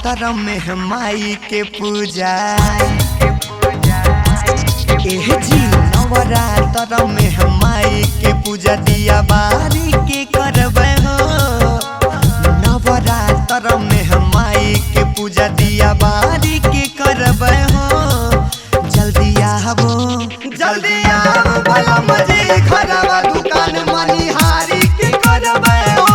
नवरात्र में माई के पूजा। एह जी नवरात्र में माई के पूजा दिया बारी के करबे हो। नवरात्र में माई के पूजा दिया बारी के करबे हो। जल्दी आवो भला मजे खराबा दुकान मनिहारी के करबे हो।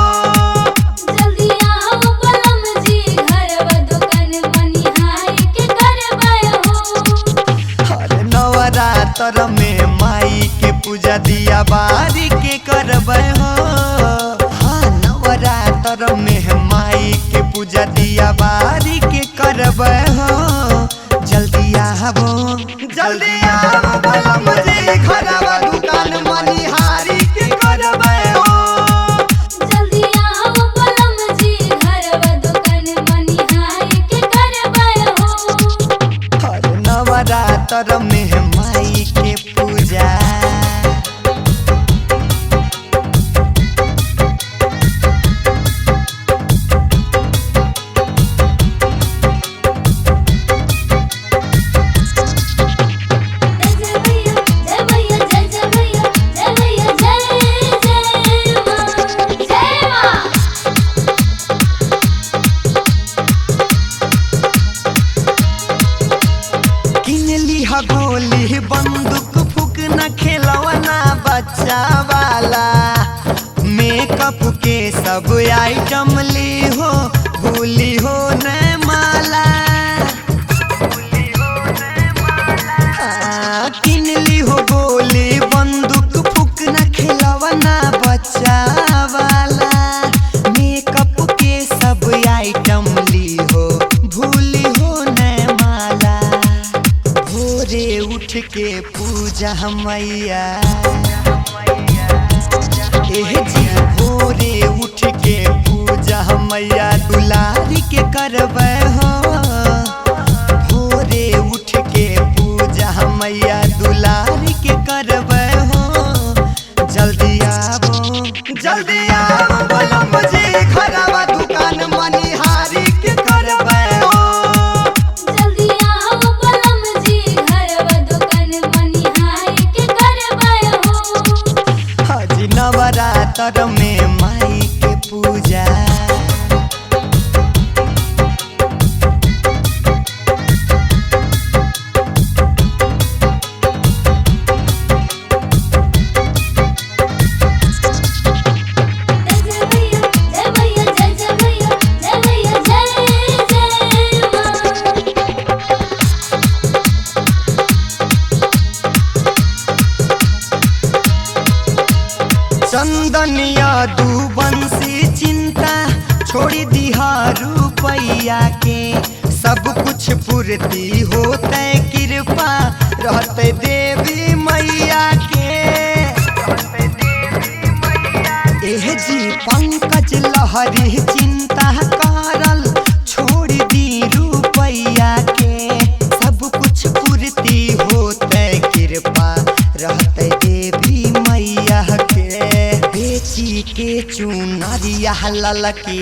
जल्दी आओ बलम जी घरवा दुकान मनिहारी के करबे हो। अरे नवरात्र में माई के पूजा दिया बारी के करबे हो। हाँ नवरात्र में माई के पूजा दिया बारी के करबे हो। जल्दी आवो भला मजे खराबा दुकान मनिहारी के करबे हो। जल्दी आओ बलम जी घरवा दुकान मनिहारी के करबे हो। अरे नवरात्र में माई के पूजा। गोली बंदूक फूक न खेलवना बच्चा वाला। मेकअप के सब आइटम ली हो भूली हो न माला। किन ली हो गोली बंदूक फूक न खेलवना बच्चा वाला। मेकअप के सब आइटम ली हो भूली हो न माला। भोरे उठ के पूजा मैया। एह जी भोरे उठ के पूजा मैया दुलारी के करबे हो। भोरे उठ के पूजा मैया दुलारी के करबे हो। जल्दी आवो भला मजे खराबा दुकान मनिहारी के करबे हो। जल्दी आओ बलम जी घरवा दुकान मनिहारी के करबे हो। आज नवरात्र में माई के पूजा। चंदनिया दुबंसी चिंता छोड़ी दिहा रुपैया के। सब कुछ पूर्ति होते कृपा रहते देवी मैया के। एह जी पंकज लहरी चिंता करल छोड़ दी रुपैया के। सब कुछ पूर्ति होते कृपा रहते देवी मैया के। बेची के चुनरिया ललके।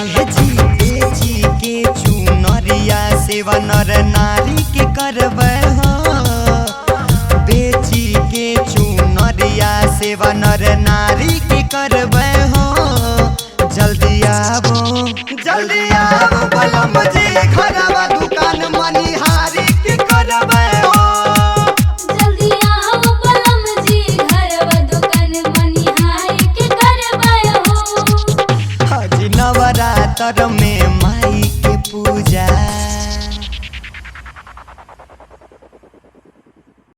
एह जी बेची के चुनरिया सेवा नर नारी के करबे हो। बेची के चुनरिया सेवा नर नारी के करबे हो। जल्दी आवो भला मजे खराबा दुकान मनिहारी के करबे हो। जल्दी आओ बलम जी घरवा दुकान मनिहारी के करबे हो। आज नवरात्र में माई के पूजा।